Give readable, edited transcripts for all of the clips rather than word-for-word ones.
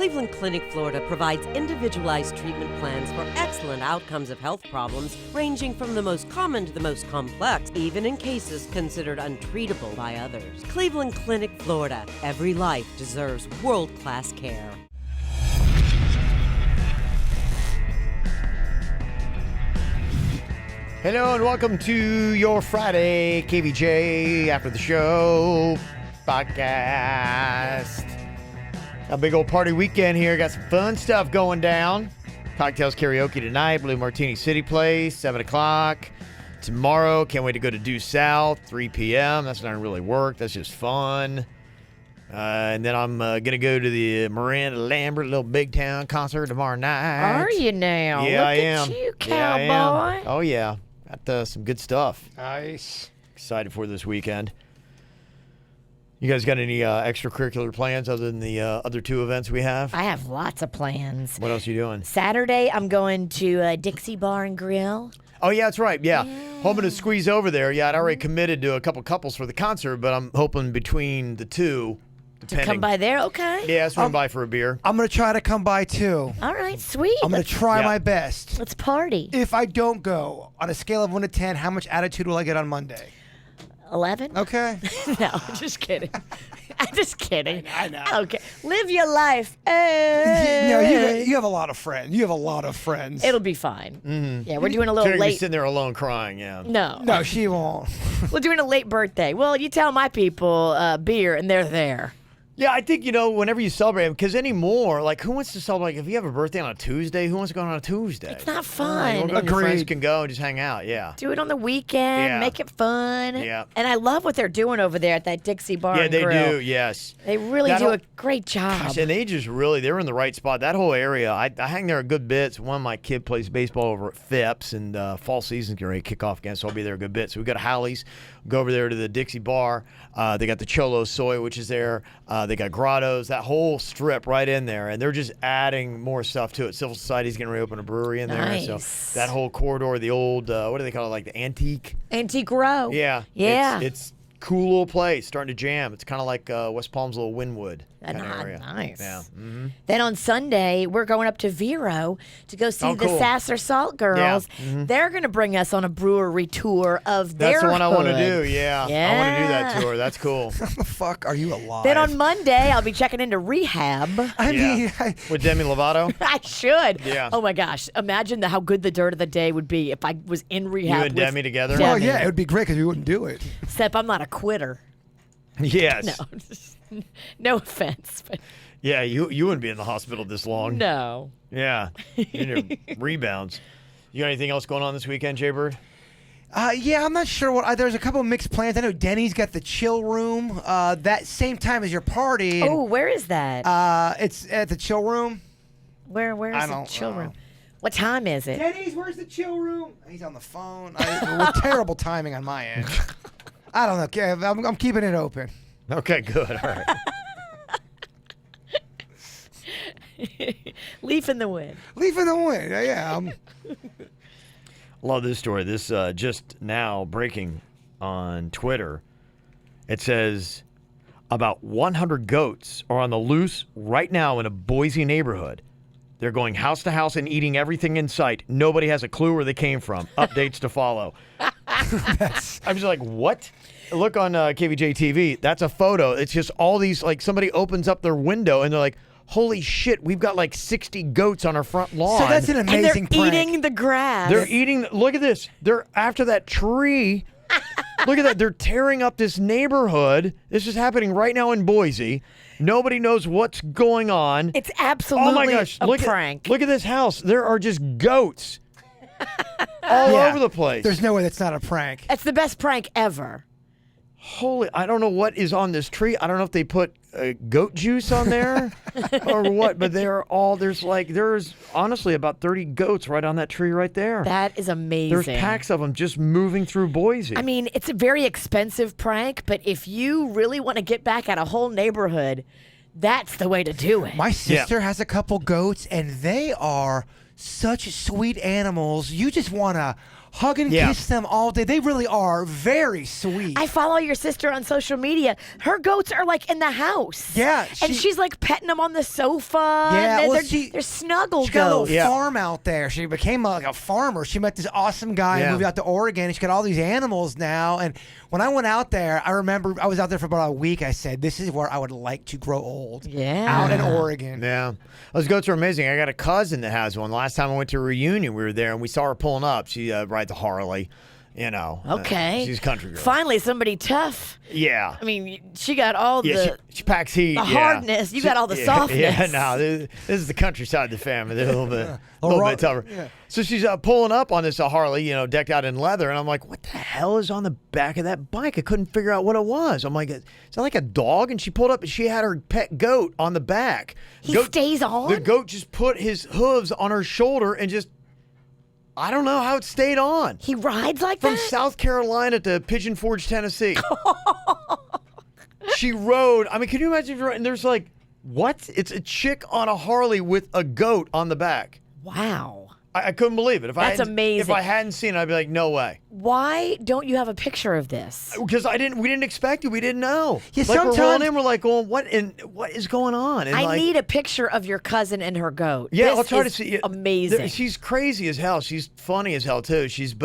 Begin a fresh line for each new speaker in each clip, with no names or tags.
Cleveland Clinic, Florida provides individualized treatment plans for excellent outcomes of health problems ranging from the most common to the most complex, even in cases considered untreatable by others. Cleveland Clinic, Florida. Every life deserves world-class care.
Hello and welcome to your Friday KVJ After the Show podcast. A big old party weekend here. Got some fun stuff going down. Cocktails karaoke tonight. Blue Martini City Place, 7 o'clock. Tomorrow, can't wait to go to Due South, 3 p.m. That's not really work. That's just fun. And then I'm going to go to the Miranda Lambert little Big Town concert tomorrow night.
Are you now?
Yeah,
Look
I am.
at you,
Yeah, I am.
cowboy.
Oh, yeah. Got some good stuff.
Nice.
Excited for this weekend. You guys got any extracurricular plans other than the other two events we have?
I have lots of plans.
What else are you doing?
Saturday, I'm going to Dixie Bar and Grill.
Oh, yeah, that's right. Yeah. Hoping to squeeze over there. Yeah, I'd already committed to a couple couples for the concert, but I'm hoping between the two,
To come by there? Okay.
Yeah, swing by for a beer.
I'm going to try to come by too.
All right, sweet.
I'm going to try
Yeah.
my best.
Let's party.
If I don't go, on a scale of 1 to 10, how much attitude will I get on Monday?
11?
Okay.
No, just kidding. I'm just kidding.
I know.
Okay. Live your life.
No, you have a lot of friends. You have a lot of friends.
It'll be fine. Mm-hmm. Yeah, we're doing a little
You're
late.
sitting there alone crying, yeah.
No.
No, she won't.
We're doing a late birthday. Well, you tell my people beer, and they're there.
Yeah, I think, whenever you celebrate, because anymore, like, who wants to celebrate? If you have a birthday on a Tuesday, who wants to go on a Tuesday?
It's not
You
fun.
want to go, your friends
Agreed.
can go and just hang out, yeah.
Do it on the weekend.
Yeah.
Make it fun.
Yeah.
And I love what they're doing over there at that Dixie Bar
Yeah,
and
they
Grill.
do, yes.
They really
That
do
whole-
a great job.
Gosh, and they just really, they're in the right spot. That whole area, I hang there a good bit. One of my kid plays baseball over at Phipps, and fall season's getting ready to kick off again, so I'll be there a good bit. So we go to Howley's, go over there to the Dixie Bar. They got the Cholo Soy, which is there. They got Grottos, that whole strip right in there, and they're just adding more stuff to it. Civil Society's going to reopen a brewery in there.
Nice.
So that whole corridor, the old, what do they call it, like the antique?
Antique Row.
Yeah.
Yeah.
It's cool little place, starting to jam. It's kind of like West Palm's little Wynwood kind of area.
Nice.
Yeah. Mm-hmm.
Then on Sunday, we're going up to Vero to go see
Oh,
the
cool.
Sasser Salt Girls.
Yeah. Mm-hmm.
They're going to bring us on a brewery tour of their
That's the one I want to
hood.
do, yeah. I want to do that
Yeah.
tour. That's cool.
How the fuck are you alive?
Then on Monday, I'll be checking into rehab.
I mean,
Yeah. With Demi Lovato?
I should.
Yeah.
Oh my gosh! Imagine how good the dirt of the day would be if I was in rehab.
You and
with
Demi together?
well,
Demi.
yeah, it would be great because we wouldn't do it.
Except I'm not a quitter.
Yes.
No, no offense, but
Yeah, you wouldn't be in the hospital this long.
no.
Yeah. In your rebounds. You got anything else going on this weekend, Jay Bird?
Yeah, I'm not sure what. There's a couple of mixed plans. I know Denny's got the chill room that same time as your party. and,
Oh, where is that?
it's at the chill room.
Where
I
is the
don't
chill
know.
room? What time is it?
Denny's, where's the chill room? He's on the phone. With terrible timing on my end. I don't know. Kev, I'm keeping it open.
Okay, good. All right.
Leaf in the wind.
Leaf in the wind. Yeah.
Love this story. This just now breaking on Twitter. It says about 100 goats are on the loose right now in a Boise neighborhood. They're going house to house and eating everything in sight. Nobody has a clue where they came from. Updates to follow. I'm just like, what? Look on KVJ TV. That's a photo. It's just all these, like somebody opens up their window and they're like, holy shit, we've got like 60 goats on our front lawn.
So that's an
And
amazing
they're
prank.
eating the grass.
They're eating. Look at this. They're after that tree. Look at that. They're tearing up this neighborhood. This is happening right now in Boise. Nobody knows what's going on.
It's absolutely
Oh my gosh!
a
Look
prank.
look at this house. There are just goats all
Yeah.
over the place.
There's no way that's not a prank.
It's the best prank ever.
Holy! I don't know what is on this tree. I don't know if they put goat juice on there or what. But they're all there's honestly about 30 goats right on that tree right there.
That is amazing.
There's packs of them just moving through Boise.
I mean, it's a very expensive prank, but if you really want to get back at a whole neighborhood, that's the way to do it.
My sister has a couple goats, and they are such sweet animals. You just want to hug and kiss them all day. They really are very sweet.
I follow your sister on social media. Her goats are like in the house.
Yeah,
and she's like petting them on the sofa.
Yeah,
and
well,
they're snuggle
she got a
goats.
little farm out there. She became like a farmer. She met this awesome guy and moved out to Oregon. And she got all these animals now. And when I went out there, I remember I was out there for about a week. I said, this is where I would like to grow old.
Yeah.
Out in Oregon.
Yeah. Those goats are amazing. I got a cousin that has one. Last time I went to a reunion, we were there, and we saw her pulling up. She rides a Harley, you know.
Okay.
She's a country girl.
Finally, somebody tough.
Yeah.
I mean, she got all
she packs heat.
the hardness. You got all the softness.
Yeah, no, this is the countryside of the family. They're a little bit tougher. Yeah. So she's pulling up on this Harley, decked out in leather, and I'm like, what the hell is on the back of that bike? I couldn't figure out what it was. I'm like, is that like a dog? And she pulled up, and she had her pet goat on the back.
He stays on?
The goat just put his hooves on her shoulder and just, I don't know how it stayed on.
He rides like
From
that?
South Carolina to Pigeon Forge, Tennessee. She rode. I mean, can you imagine if you're riding? There's like, what? It's a chick on a Harley with a goat on the back.
Wow.
I couldn't believe it.
That's amazing.
If I hadn't seen it, I'd be like, no way.
Why don't you have a picture of this?
Because we didn't expect it. We didn't know.
Yeah,
like
sometimes
we're rolling in, we're like, going, what is going on? And
I need a picture of your cousin and her goat.
Yeah,
this
I'll try to
is
see.
Amazing.
She's crazy as hell. She's funny as hell too. She's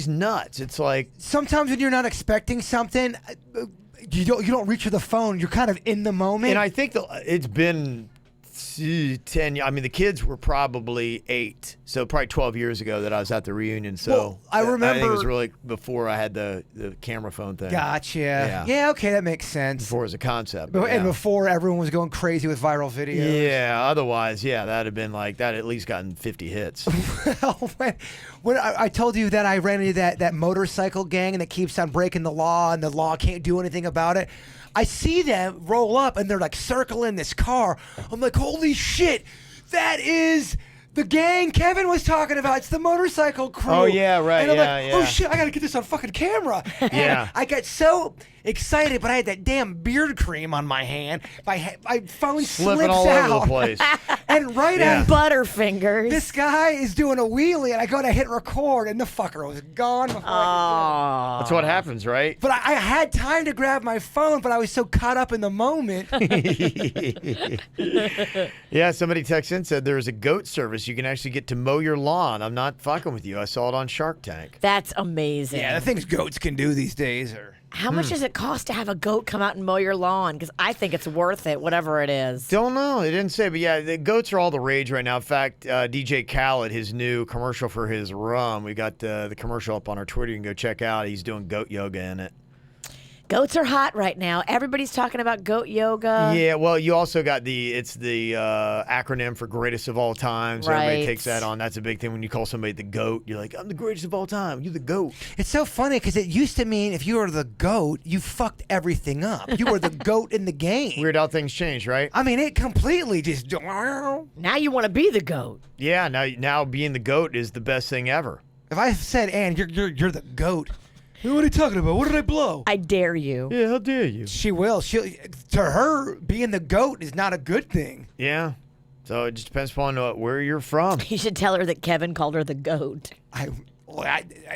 nuts. It's like
sometimes when you're not expecting something, you don't reach for the phone. You're kind of in the moment.
And I think it's been 10. I mean, the kids were probably 8, so probably 12 years ago that I was at the reunion. So
well, I remember
I think it was really before I had the camera phone thing.
Gotcha.
Yeah.
Yeah. Okay, that makes sense.
Before it was a concept.
And before everyone was going crazy with viral videos.
Yeah. Otherwise, that'd have been like that. At least gotten 50 hits.
when I told you that I ran into that motorcycle gang and that keeps on breaking the law and the law can't do anything about it. I see them roll up and they're like circling this car. I'm like, holy shit, that is the gang Kevin was talking about. It's the motorcycle crew.
Oh, yeah, right.
And I'm like, oh shit, I gotta get this on fucking camera.
Yeah.
I got so excited, but I had that damn beard cream on my hand. My phone
Slipping
slips
all
out.
over the place.
And right
Yeah.
Butterfingers.
this guy is doing a wheelie, and I go to hit record, and the fucker was gone before I
That's what happens, right?
could. But I had time to grab my phone, but I was so caught up in the moment.
Yeah, somebody texted in and said there's a goat service. You can actually get to mow your lawn. I'm not fucking with you. I saw it on Shark Tank.
That's amazing.
Yeah, the things goats can do these days are.
How much does it cost to have a goat come out and mow your lawn? Because I think it's worth it, whatever it is.
Don't know. They didn't say, but yeah, the goats are all the rage right now. In fact, DJ Khaled, his new commercial for his rum, we got the commercial up on our Twitter. You can go check out. He's doing goat yoga in it.
Goats are hot right now. Everybody's talking about goat yoga.
Yeah, well, you also got the acronym for greatest of all time. So everybody
Right.
takes that on. That's a big thing when you call somebody the goat. You're like, I'm the greatest of all time. You're the goat.
It's so funny because it used to mean if you were the goat, you fucked everything up. You were the goat in the game.
Weird how things change, right?
I mean, it completely just.
Now you want to be the goat.
Yeah, now being the goat is the best thing ever.
If I said, Ann, you're the goat. What are you talking about? What did I blow?
I dare you.
Yeah, how dare you?
She will. To her, being the goat is not a good thing.
Yeah. So it just depends upon where you're from.
You should tell her that Kevin called her the goat.
Ann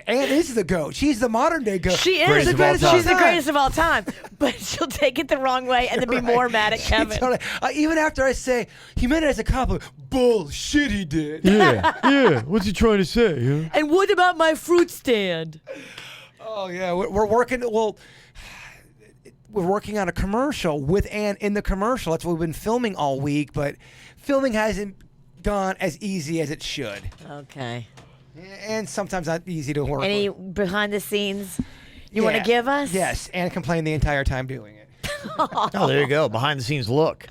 is the goat. She's the modern day goat.
She is.
Greatest of all time.
She's the greatest of all time. But she'll take it the wrong way and then be more mad at Kevin.
Even after I say, he meant it as a compliment. Bullshit, he did.
Yeah. What's he trying to say? Huh?
And what about my fruit stand?
Oh, yeah. We're working. Well, we're working on a commercial with Ann in the commercial. That's what we've been filming all week, but filming hasn't gone as easy as it should.
Okay.
And sometimes not easy to work
Any
with.
behind the scenes you want to give us?
Yes, Ann complained the entire time doing it.
Oh, there you go. Behind the scenes look.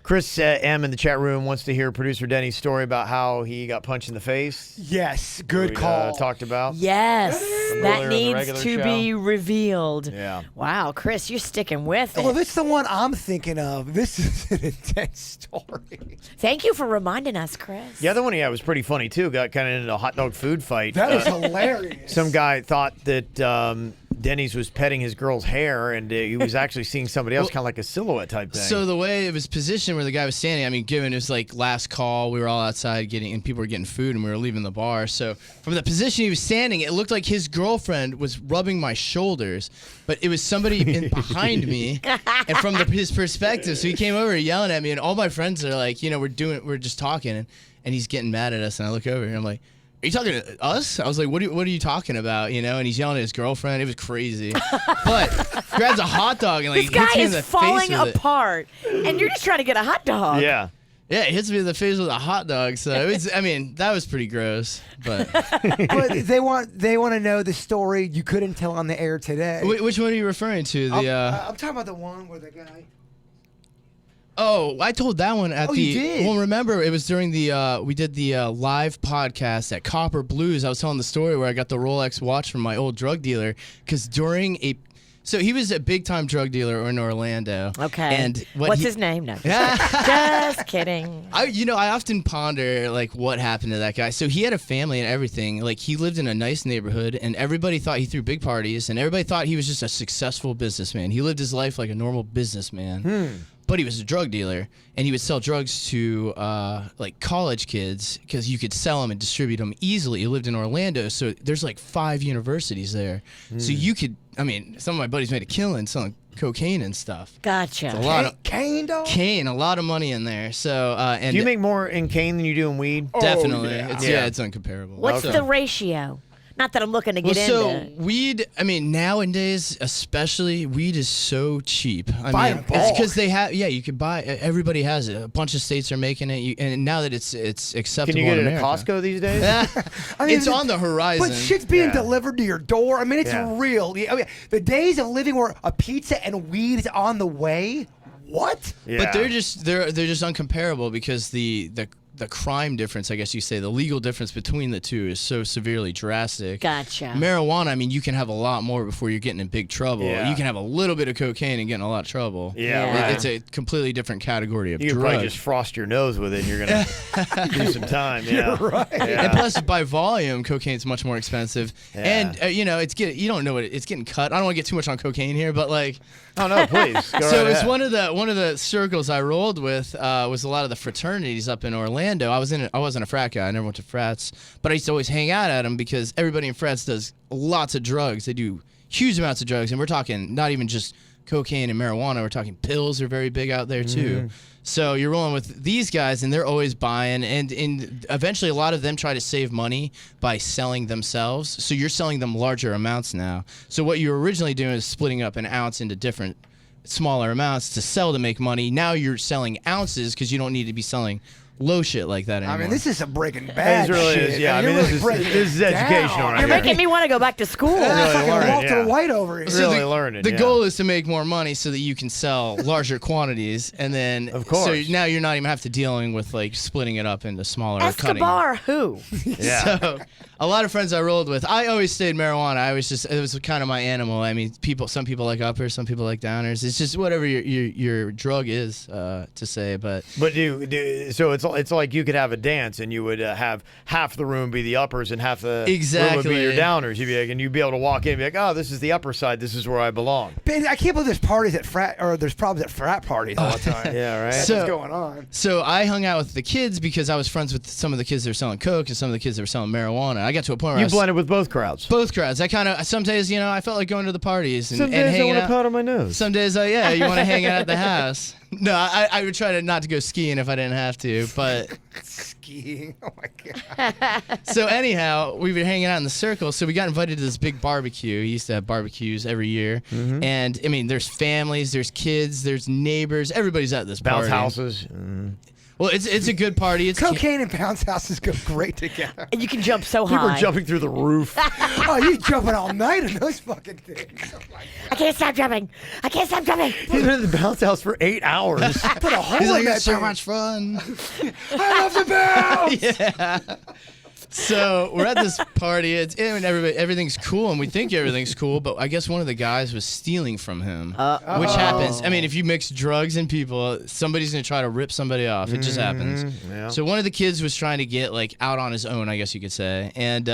Chris M in the chat room wants to hear producer Denny's story about how he got punched in the face.
Yes, good
we,
call.
Talked about.
Yes,
Earlier
that
in the
needs
regular
to
show.
be revealed.
Yeah.
Wow, Chris, you're sticking with it.
Well, this is the one I'm thinking of. This is an intense story.
Thank you for reminding us, Chris.
The other one, was pretty funny too. Got kind of into a hot dog food fight.
That is hilarious.
Some guy thought that Denny's was petting his girl's hair, and he was actually seeing somebody else, kind of like a silhouette type thing.
So the way it was positioned where the guy was standing, I mean, given it was like last call, we were all outside and people were getting food, and we were leaving the bar. So from the position he was standing, it looked like his girlfriend was rubbing my shoulders, but it was somebody behind me, and from his perspective, so he came over yelling at me, and all my friends are like, we're just talking, and he's getting mad at us, and I look over and I'm like, are you talking to us? I was like, what are you talking about? And he's yelling at his girlfriend. It was crazy. But grabs a hot dog and
This guy
hits me in the
is falling
face with
apart, and you're just trying to get a hot dog.
Yeah.
Yeah, it hits me in the face with a hot dog. So it was, that was pretty gross. But
But they want to know the story you couldn't tell on the air today.
which one are you referring to?
I'm talking about the one where the guy.
Oh, I told that one at
you did?
Well, remember, it was during we did the live podcast at Copper Blues. I was telling the story where I got the Rolex watch from my old drug dealer because so he was a big-time drug dealer in Orlando.
Okay.
And
what's his name? No. Just kidding.
I often ponder what happened to that guy. So he had a family and everything. Like he lived in a nice neighborhood, and everybody thought he threw big parties, and everybody thought he was just a successful businessman. He lived his life like a normal businessman. But he was a drug dealer, and he would sell drugs to like college kids because you could sell them and distribute them easily. He lived in Orlando, so there's like 5 universities there. So you could, some of my buddies made a killing selling cocaine and stuff.
Gotcha.
A lot of
Cane, dog?
cane, a lot of money in there. So and
Do you make more in cane than you do in weed?
definitely,
yeah.
it's uncomparable.
What's
So-
the ratio? Not that I'm looking to
Well,
get
so
into.
weed, nowadays especially, weed is so cheap.
Buy in
it's
bulk.
because they have, you could buy, everybody has it. A bunch of states are making it, and now that it's acceptable
Can you get
in
it at
America.
Costco these days?
It's on the horizon.
But shit's being
Yeah.
delivered to your door. It's
Yeah.
real. The days of living where a pizza and weed is on the way. What?
Yeah.
But they're just uncomparable because the crime difference, I guess you say, the legal difference between the two is so severely drastic.
Gotcha.
Marijuana, you can have a lot more before you're getting in big trouble.
Yeah.
You can have a little bit of cocaine and get in a lot of trouble.
Yeah,
Yeah.
right.
It's a completely different category of
You could
drug.
probably just frost your nose with it, and you're going to do some time. Yeah.
You're right.
Yeah.
And plus, by volume, cocaine's much more expensive.
Yeah.
And you don't know what it's getting cut. I don't want to get too much on cocaine here, but like,
Oh, no, please. Go
so
right
it's
ahead.
one of the circles I rolled with was a lot of the fraternities up in Orlando. I wasn't a frat guy. I never went to frats, but I used to always hang out at them because everybody in frats does lots of drugs. They do huge amounts of drugs, and we're talking not even just cocaine and marijuana. We're talking pills are very big out there too. So you're rolling with these guys, and they're always buying, and eventually a lot of them try to save money by selling themselves. So you're selling them larger amounts now. So what you were originally doing is splitting up an ounce into different smaller amounts to sell to make money. Now you're selling ounces because you don't need to be selling low shit like that anymore.
This is some Breaking Bad
This really
shit.
is, yeah.
You're
This
really
is
breaking it
educational
down.
right
You're
here.
making me want to go back to school.
Really
Fucking
learning,
Walter
yeah.
White over here.
Really
the,
learning.
The
yeah.
goal is to make more money so that you can sell larger quantities, and then
Of course.
So now you're not even have to dealing with like splitting it up into smaller or cutting.
Escobar, who?
Yeah.
So a lot of friends I rolled with, I always stayed marijuana. It was kind of my animal. Some people like uppers, some people like downers. It's just whatever your drug is to say. But
But so it's like you could have a dance and you would have half the room be the uppers and half the room would be
Exactly.
your downers. You'd be like, and you'd be able to walk in and be like, oh, this is the upper side. This is where I belong.
Man, I can't believe there's parties at there's problems at frat parties all the time.
Yeah, right.
That's
So-
what's going on.
So I hung out with the kids because I was friends with some of the kids that were selling coke and some of the kids that were selling marijuana. I got to a point where I
You
was
blended with both crowds.
both crowds. I kind of some days, I felt like going to the parties and,
Some
and
days I
hanging
want to
out.
powder my nose.
Some days, you want to hang out at the house. No, I would try not to go skiing if I didn't have to. But
Skiing. Oh my god.
so anyhow, we were hanging out in the circle. So we got invited to this big barbecue. He used to have barbecues every year. And there's families, there's kids, there's neighbors. Everybody's at this
Bounce
party.
houses.
Well, it's a good party. It's
Cocaine and bounce houses go great together.
And you can jump so
People
high.
are jumping through the roof.
Oh, you jumping all night in those fucking things. Oh my
I can't stop jumping. I can't stop jumping.
He's been in the bounce house for 8 hours.
God. Put a hole
He's
in
like,
that
it's so
thing.
much fun.
I love the bounce.
So we're at this party. Everything's cool, and we think everything's cool. But I guess one of the guys was stealing from him, which happens. If you mix drugs and people, somebody's gonna try to rip somebody off. It just happens.
yeah.
So one of the kids was trying to get like out on his own, I guess you could say, and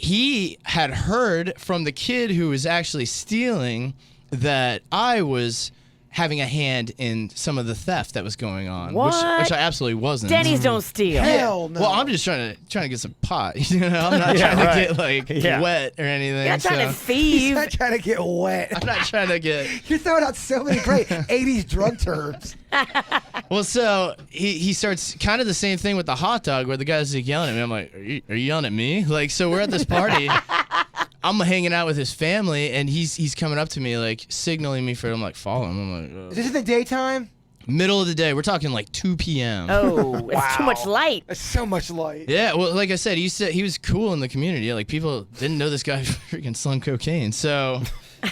he had heard from the kid who was actually stealing that I was having a hand in some of the theft that was going on,
What?
which I absolutely wasn't.
Denny's don't steal.
Hell no.
Well, I'm just trying to get some pot. You know, I'm not trying to get wet or anything.
You're not trying to
He's
thieve.
not trying to get wet.
I'm not trying to get.
You're throwing out so many great 80s drug terms.
Well, so he starts kind of the same thing with the hot dog, where the guy's like yelling at me. I'm like, are you yelling at me? Like, so we're at this party. I'm hanging out with his family, and he's coming up to me, like, signaling me for him, like, follow him. I'm like,
Is this in the daytime?
middle of the day. We're talking like 2 p.m.
Oh, it's too much light.
That's so much light.
Yeah, well, like I said, he was cool in the community. Like, people didn't know this guy freaking selling cocaine, so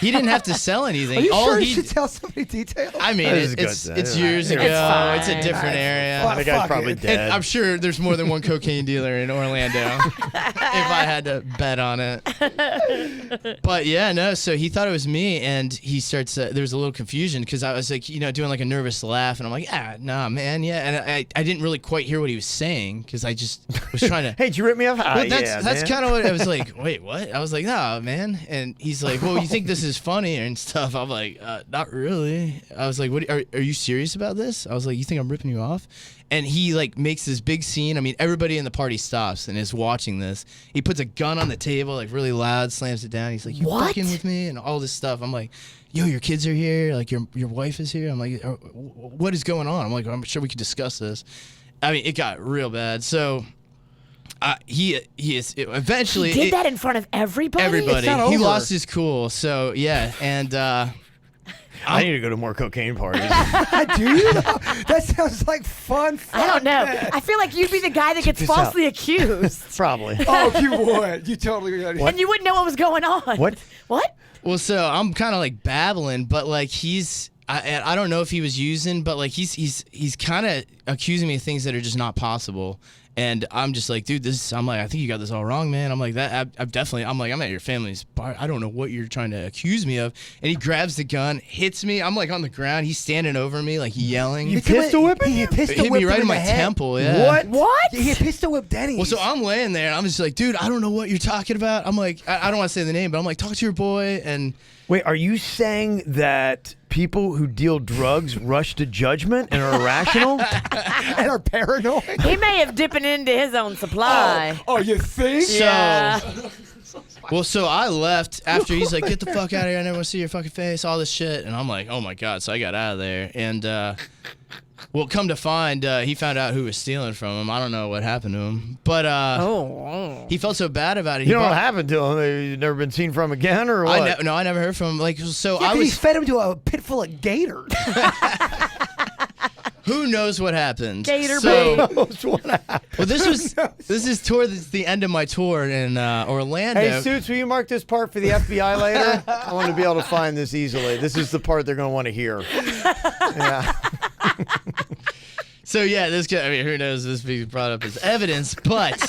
he didn't have to sell anything.
Are you sure
he
you should tell so many details?
I mean,
This is
it's
good.
it's years ago.
fine.
It's a different area.
Fuck
The guy's
it.
probably
And
dead.
I'm sure there's more than one cocaine dealer in Orlando, if I had to bet on it. But yeah, no, so he thought it was me, and he starts, there was a little confusion, because I was like, doing like a nervous laugh, and I'm like, nah, man, yeah. And I didn't really quite hear what he was saying, because I just was trying to.
Hey, did you rip me off?
Well,
Yeah,
that's
man.
kind of what I was like. Wait, what? I was like, no, man. And he's like, well, you think this is funny and stuff? I'm like, not really. I was like, what? Are you serious about this? I was like, you think I'm ripping you off? And he like makes this big scene. I mean, everybody in the party stops and is watching this. He puts a gun on the table, like really loud, slams it down. He's like, you
What?
fucking with me, and all this stuff. I'm like, yo, your kids are here. Like your wife is here. I'm like, what is going on? I'm like, I'm sure we could discuss this. I mean, it got real bad. So. He is eventually
He did that in front of everybody?
everybody.
It's not
He
over.
lost his cool. So yeah, and
I need to go to more cocaine parties.
Do you? That sounds like fun.
I don't know.
Fuck
I feel like you'd be the guy that gets
this
falsely accused.
Probably.
Oh, you would. You totally would.
And you wouldn't know what was going on.
What?
What?
well, so I'm kind of like babbling, but like I don't know if he was using, but like he's kind of accusing me of things that are just not possible. And I'm just like, dude, I'm like, I think you got this all wrong, man. I'm like, I'm at your family's bar. I don't know what you're trying to accuse me of. And he grabs the gun, hits me. I'm like on the ground. He's standing over me, like yelling.
You pistol whipping
He
you?
pistol
Hit
whipped
me right
him
in my
the head.
temple, yeah.
What?
He pistol whipped Denny's.
Well, so I'm laying there, and I'm just like, dude, I don't know what you're talking about. I'm like, I don't want to say the name, but I'm like, talk to your boy, and
Wait, are you saying that people who deal drugs rush to judgment and are irrational?
and are paranoid.
He may have dipping into his own supply.
Oh, you think?
Yeah.
well, so I left after he's like, get the fuck out of here. I never want to see your fucking face, all this shit. And I'm like, oh my God. So I got out of there. And, well, come to find, he found out who was stealing from him. I don't know what happened to him. But he felt so bad about it.
You know what happened to him? You've never been seen from again, or what?
No, I never heard from him. Like, so
Yeah,
I
'cause
was.
he fed him to a pit full of gators.
Who knows what happened?
Gator
so,
bait.
That's what happened.
well, this is towards the end of my tour in Orlando.
Hey, Suits, will you mark this part for the FBI later? I want to be able to find this easily. This is the part they're going to want to hear. Yeah.
So yeah, this guy. I mean, who knows? This being brought up as evidence, but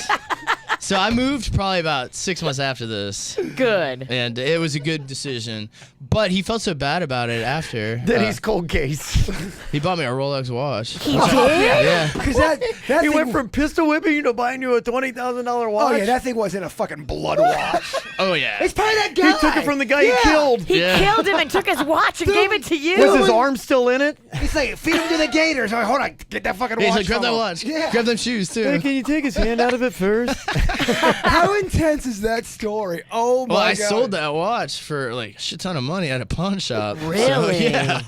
so I moved probably about 6 months after this,
Good.
and it was a good decision. But he felt so bad about it after.
Then he's cold case.
He bought me a Rolex watch.
He did?
Yeah.
Because that
He
thing,
went from pistol whipping to buying you a $20,000 watch.
Oh yeah, that thing wasn't a fucking blood watch.
Oh yeah.
It's probably that guy.
He took it from the guy he killed.
He
Yeah.
killed him and took his watch and gave it to you?
Was his arm still in it?
He's like, feed him to the gators. Oh, hold on, get that fucking
He's
watch.
like, grab that
from him."
watch.
Yeah.
Grab them shoes too.
Hey, can you take his hand out of it first?
How intense is that story? Oh my
Well, I
god.
sold that watch for like a shit ton of money at a pawn shop. So,
Really?
yeah.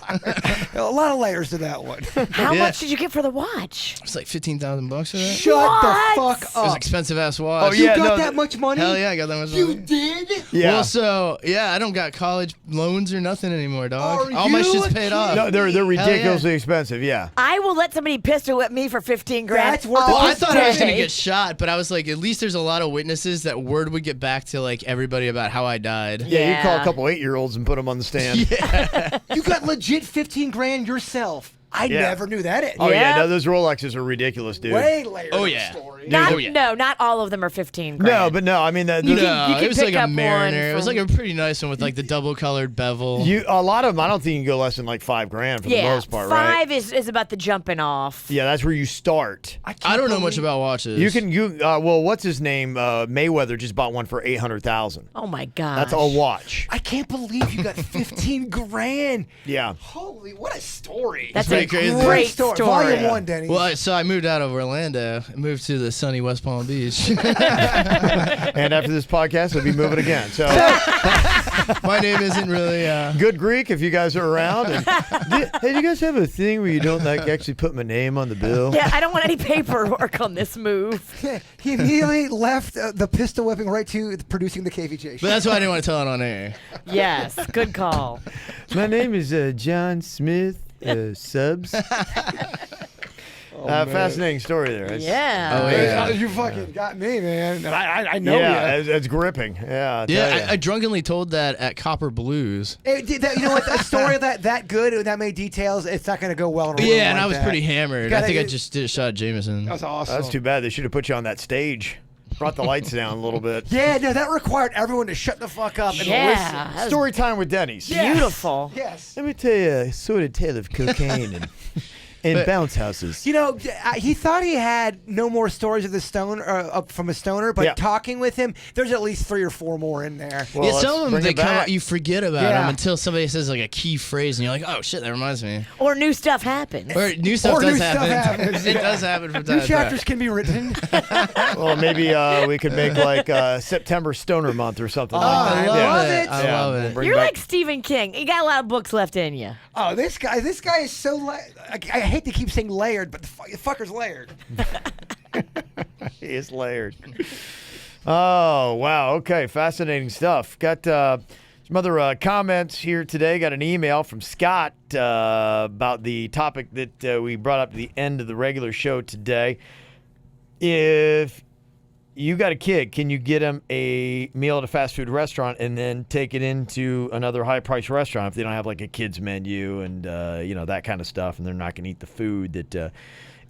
A lot of layers to that one.
How
Yeah.
much did you get for the watch?
It's like $15,000 for that.
Shut
What?
the fuck
It was an
up.
expensive ass watch.
Oh,
You
yeah,
got
no,
that much money?
Hell yeah, I got that much
You
money.
did?
Yeah.
Well, so yeah, I don't got college loans or nothing anymore, dog.
Are
All my
you
shit's
a
paid
kid?
off.
No, they're
Hell yeah.
ridiculously expensive. Yeah.
I will let somebody pistol whip me for 15 grand.
That's worth
all
it.
Well, I thought I was gonna
day.
get shot, but I was like, at least there's a lot of witnesses that word would get back to like everybody about how I died.
Yeah, you call a
Yeah.
couple 8-year-olds and put them on the stand.
You got legit 15 grand yourself. I
Yeah.
never knew that.
Oh yeah,
Yeah.
no, those Rolexes are ridiculous, dude.
Way later.
Oh, yeah.
Story.
Not,
Oh, yeah.
No, not all of them are 15 grand.
No, but no. I mean,
You can
No, it was
pick
like a
up one
Mariner. It was
from-
like a pretty nice one with like the double colored bevel.
a lot of them. I don't think you can go less than like $5,000 for the most part, right?
5 is about the jumping off.
Yeah, that's where you start.
I don't know much about watches.
Well, what's his name? Mayweather just bought one for $800,000.
Oh my god.
That's a watch.
I can't believe you got 15 grand.
Yeah.
Holy, what a story.
That's
pretty
a
crazy.
great story.
Volume 1, Denny.
Well, so I moved out of Orlando. I moved to the sunny West Palm Beach.
And after this podcast, we'll be moving again. So,
My name isn't really.
good Greek if you guys are around. And hey, do you guys have a thing where you don't like actually put my name on the bill?
Yeah, I don't want any paperwork on this move.
He immediately left the pistol whipping right to producing the KVJ show.
But that's why I didn't want to tell it on air.
Yes, good call.
My name is John Smith Subs. Fascinating story there. It's-
Yeah.
Oh, yeah.
You fucking got me, man. And I know
Yeah,
you.
it's gripping. Yeah. I tell
Yeah,
ya.
I drunkenly told that at Copper Blues.
You know what? A story that good with that many details, it's not going to go well in a room
Yeah, and
like
I was
that.
pretty hammered.
Gotta
I think I
get-
just did a shot at Jameson.
That was awesome.
That's too bad. They should have put you on that stage. Brought the lights down a little bit.
Yeah, no, that required everyone to shut the fuck up and
Yeah.
listen.
That was
Story time with Denny's.
beautiful.
Yes.
Let me tell you a sort of tale of cocaine and bounce houses.
You know, he thought he had no more stories of the stoner from a stoner, but
Yeah.
talking with him, there's at least 3 or 4 more in there.
Well,
Yeah,
let's
some of them
bring
they
it
come
back.
out, you forget about
Yeah.
them until somebody says like a key phrase, and you're like, "Oh shit, that reminds me."
Or new stuff happens.
Or new stuff
Or
does
new stuff
happen.
happens,
It
yeah.
does happen from time
New
to time.
chapters can be written.
Well, maybe we could make like September Stoner Month or something like
I
that.
love
Love
it.
it.
I
Yeah,
love
we'll
it.
bring
You're
back-
like Stephen King. You got a lot of books left in you.
Oh, this guy is so I hate to keep saying layered, but the fucker's layered.
He is layered. Oh, wow. Okay. Fascinating stuff. Got some other comments here today. Got an email from Scott about the topic that we brought up at the end of the regular show today. If you got a kid, can you get him a meal at a fast food restaurant and then take it into another high-priced restaurant if they don't have like a kids menu and that kind of stuff, and they're not going to eat the food that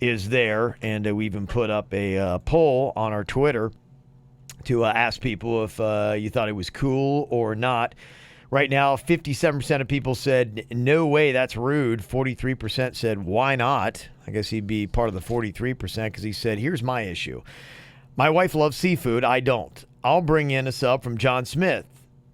is there? And we even put up a poll on our Twitter to ask people if you thought it was cool or not. Right now, 57% of people said, no way, that's rude. 43% said, why not? I guess he'd be part of the 43% because he said, here's my issue. My wife loves seafood. I don't. I'll bring in a sub from John Smith.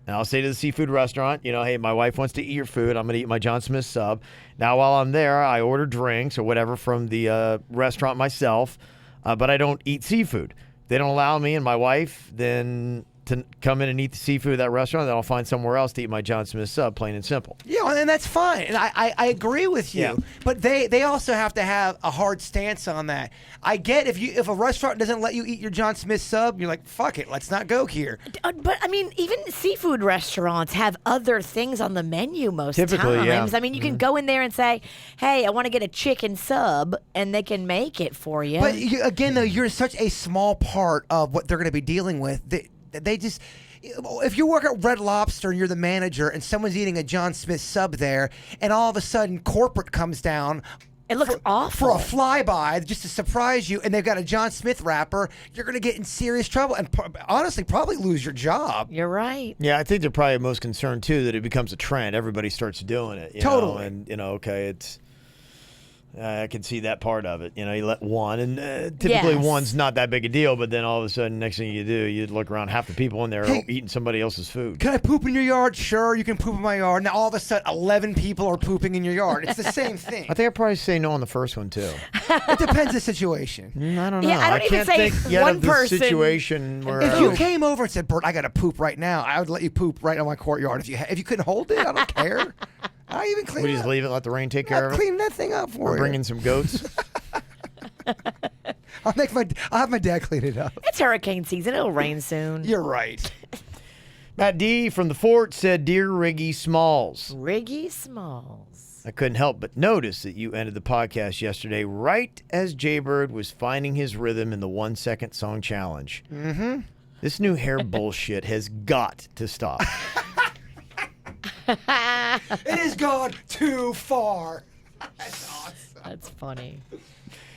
And I'll say to the seafood restaurant, hey, my wife wants to eat your food. I'm going to eat my John Smith sub. Now, while I'm there, I order drinks or whatever from the restaurant myself, but I don't eat seafood. If they don't allow me and my wife then to come in and eat the seafood at that restaurant, then I'll find somewhere else to eat my John Smith sub, plain and simple.
Yeah, and that's fine. And I agree with you.
Yeah.
But they also have to have a hard stance on that. I get if a restaurant doesn't let you eat your John Smith sub, you're like, fuck it, let's not go here.
But I mean, even seafood restaurants have other things on the menu most
Typically,
times.
yeah.
I mean, you can go in there and say, "Hey, I want to get a chicken sub," and they can make it for you.
But again, though, you're such a small part of what they're going to be dealing with. They just. If you work at Red Lobster and you're the manager and someone's eating a John Smith sub there, and all of a sudden corporate comes down
it looks
for
awful.
a flyby just to surprise you, and they've got a John Smith wrapper, you're going to get in serious trouble and honestly probably lose your job.
You're right.
Yeah, I think they're probably most concerned, too, that it becomes a trend. Everybody starts doing it. You
Totally.
know? And, okay, it's... I can see that part of it. You let one, and typically
Yes.
one's not that big a deal, but then all of a sudden, next thing you do, you look around, half the people in there
Hey.
are eating somebody else's food.
Can I poop in your yard? Sure, you can poop in my yard. Now all of a sudden 11 people are pooping in your yard. It's the same thing.
I think I'd probably say no on the first one, too.
It depends the situation.
I don't know.
Yeah, I don't even
can't
say
think yet
one
of the
person-
situation where
If you came over and said, "Bert, I got to poop right now," I would let you poop right on my courtyard. If you couldn't hold it, I don't care. I even clean
we
it
just
up.
leave it, let the rain take care
I'll
of it.
clean that thing up for
Or
you.
bring in some goats.
I'll have my dad clean it up.
It's hurricane season. It'll rain soon.
You're right.
Matt D. from the Fort said, "Dear Riggy Smalls,
Riggy Smalls.
I couldn't help but notice that you ended the podcast yesterday right as Jaybird was finding his rhythm in the 1 second song challenge. Mm-hmm. This new hair bullshit has got to stop."
It has gone too far. That's awesome.
That's funny.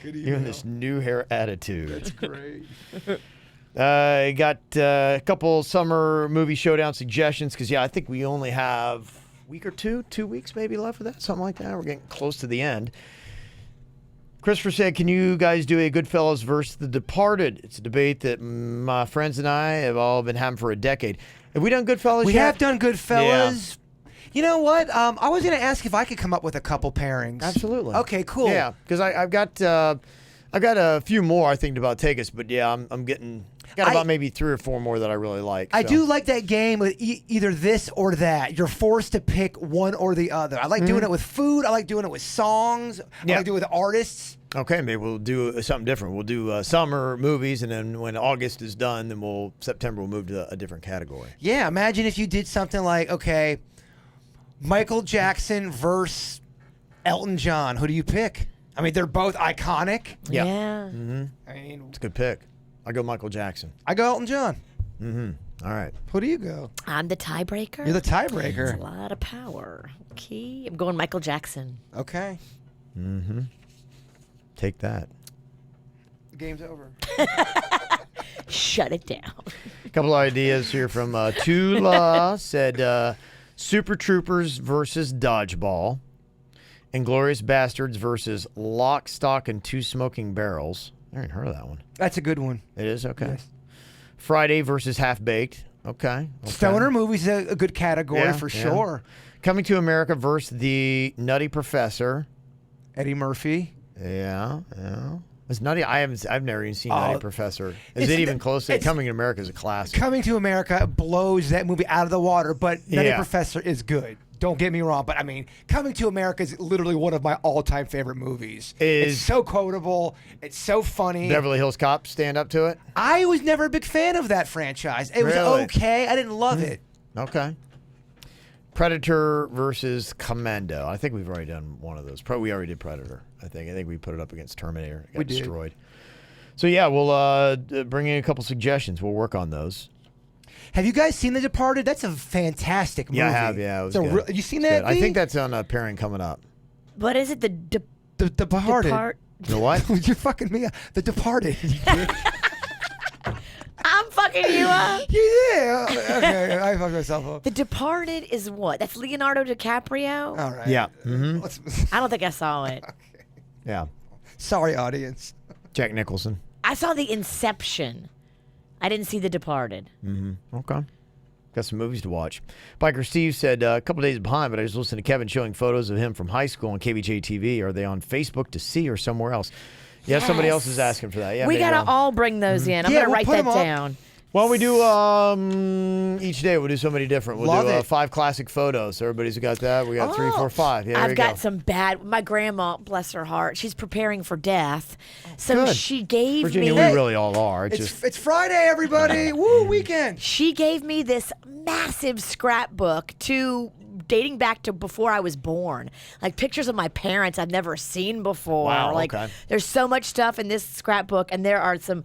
Even this new hair attitude.
That's great.
Got a couple summer movie showdown suggestions because, I think we only have a week or 2 weeks maybe left of that, something like that. We're getting close to the end. Christopher said, can you guys do a Goodfellas versus The Departed? It's a debate that my friends and I have all been having for a decade. Have we done Goodfellas
We
yet?
have done Goodfellas. You know what? I was going to ask if I could come up with a couple pairings.
Absolutely.
Okay, cool.
Yeah, because I've got a few more I think about take us, but I'm getting about maybe 3 or 4 more that I really like.
I
so.
do like that game with either this or that. You're forced to pick one or the other. I like doing it with food. I like doing it with songs. I like doing it with artists.
Okay, maybe we'll do something different. We'll do summer movies, and then when August is done, then September we'll move to a different category.
Yeah, imagine if you did something like, okay, Michael Jackson versus Elton John. Who do you pick? I mean, they're both iconic.
Yeah.
Yeah.
I mean,
It's a good pick. I go Michael Jackson.
I go Elton John.
All right.
Who do you go?
I'm the tiebreaker.
You're the
That's a
tiebreaker.
lot of power. Okay. I'm going Michael Jackson.
Okay.
Take that.
The game's over.
Shut it down.
A couple of ideas here from Tula. Said Super Troopers versus Dodgeball. Inglourious Bastards versus Lock, Stock, and Two Smoking Barrels. I haven't heard of that one.
That's a good one.
It is? Okay.
Yes.
Friday versus Half Baked. Okay.
Stoner movies a good category
Yeah,
for
yeah.
sure.
Coming to America versus The Nutty Professor.
Eddie Murphy.
Yeah. It's Nutty. I've never even seen Nutty Professor. Is it even close to Coming to America is a classic?
Coming to America blows that movie out of the water, but Nutty
Yeah.
Professor is good. Don't get me wrong, but I mean, Coming to America is literally one of my all-time favorite movies. It's so quotable. It's so funny.
Beverly Hills Cop stand up to it?
I was never a big fan of that franchise. It was
Really?
okay. I didn't love it.
Okay. Predator versus Commando. I think we've already done one of those. We already did Predator, I think. I think we put it up against Terminator. It got
We did.
destroyed. So, yeah, we'll bring in a couple suggestions. We'll work on those.
Have you guys seen The Departed? That's a fantastic movie.
Yeah, I have. Yeah, it was
It's a
good.
have you seen
It's
that?
good. I
V?
think that's on a pairing coming up.
What is it? The
The Departed.
You know what?
You're fucking me up. The Departed. You dick.
I'm fucking you up.
Yeah. Okay, I fucked myself up.
The Departed is what? That's Leonardo DiCaprio?
All right.
Yeah. Mm-hmm.
I don't think I saw it.
Yeah.
Sorry, audience.
Jack Nicholson.
I saw The Inception. I didn't see The Departed.
Okay. Got some movies to watch. Biker Steve said, a couple days behind, but I was listening to Kevin showing photos of him from high school on KVJ TV. Are they on Facebook to see or somewhere else? Yeah, somebody else is asking for that. Yeah,
we
maybe
got
I'll-
to all bring those in. I'm
Yeah,
going to
we'll
write
put
that
'em up.
down.
Why don't we do each day? We'll do somebody different. We'll
Love
do
it.
5 classic photos. So everybody's got that. We got 3, 4, 5. Yeah, there
I've
you
got
go.
some bad. My grandma, bless her heart, she's preparing for death. So
Good.
she gave
Virginia,
me.
we really all are. It's just
It's Friday, everybody. Woo, weekend.
She gave me this massive scrapbook dating back to before I was born. Like pictures of my parents I've never seen before.
Wow,
Like
okay.
there's so much stuff in this scrapbook, and there are some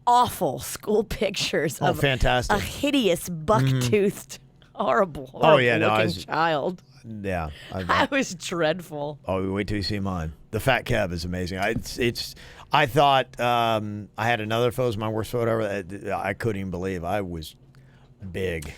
awful school pictures
Oh,
of
fantastic.
a hideous buck-toothed, horrible
Oh, yeah, no, I
looking
was-
child.
yeah.
I was dreadful.
Oh, wait till you see mine. The Fat Kev is amazing. I thought I had another photo, it was my worst photo ever. that I couldn't even believe I was big.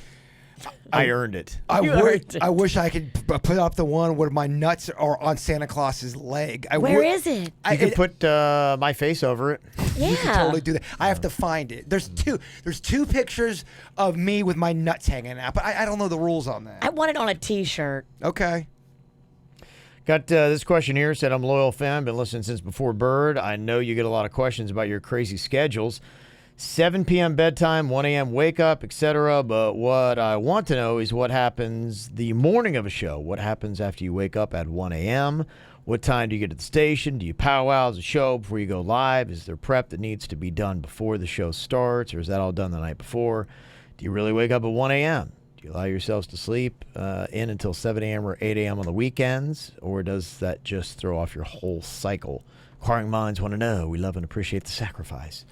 I earned it.
I wish I could put up the one where my nuts are on Santa Claus's leg.
Where is it?
You could put my face over it.
Yeah.
You could totally do that. I have to find it. There's two pictures of me with my nuts hanging out, but I don't know the rules on that.
I want it on a T-shirt.
Okay.
Got this question here. Said, I'm a loyal fan. Been listening since before Bird. I know you get a lot of questions about your crazy schedules. 7 p.m. bedtime, 1 a.m. wake up, etc. But what I want to know is what happens the morning of a show. What happens after you wake up at 1 a.m.? What time do you get to the station? Do you powwow the show before you go live? Is there prep that needs to be done before the show starts, or is that all done the night before? Do you really wake up at 1 a.m.? Do you allow yourselves to sleep in until 7 a.m. or 8 a.m. on the weekends, or does that just throw off your whole cycle? Inquiring minds want to know. We love and appreciate the sacrifice.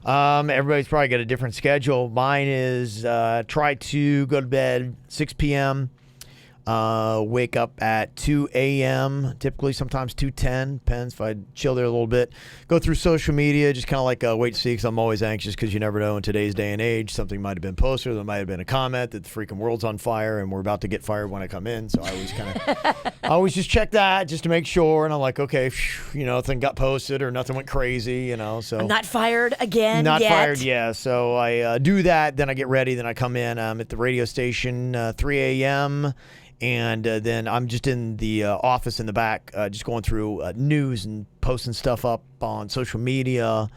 Everybody's probably got a different schedule. Mine is try to go to bed 6 p.m., Wake up at 2 a.m., typically sometimes 2:10, depends if I chill there a little bit. Go through social media, just kind of like wait to see, because I'm always anxious because you never know in today's day and age. Something might have been posted, there might have been a comment that the freaking world's on fire and we're about to get fired when I come in. So I always just check that just to make sure. And I'm like, okay, nothing got posted or nothing went crazy, So
I'm not fired again
Not
yet.
fired, yeah. So I do that, then I get ready, then I come in. I'm at the radio station 3 a.m., and then I'm just in the office in the back, just going through news and posting stuff up on social media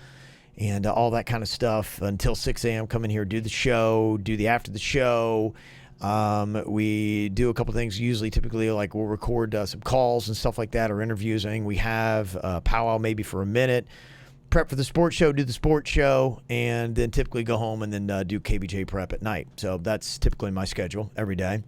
and all that kind of stuff until 6 a.m. Come in here, do the show, do the after the show. We do a couple things, typically, like we'll record some calls and stuff like that, or interviews. I think we have a powwow maybe for a minute. Prep for the sports show, do the sports show, and then typically go home and then do KVJ prep at night. So that's typically my schedule every day.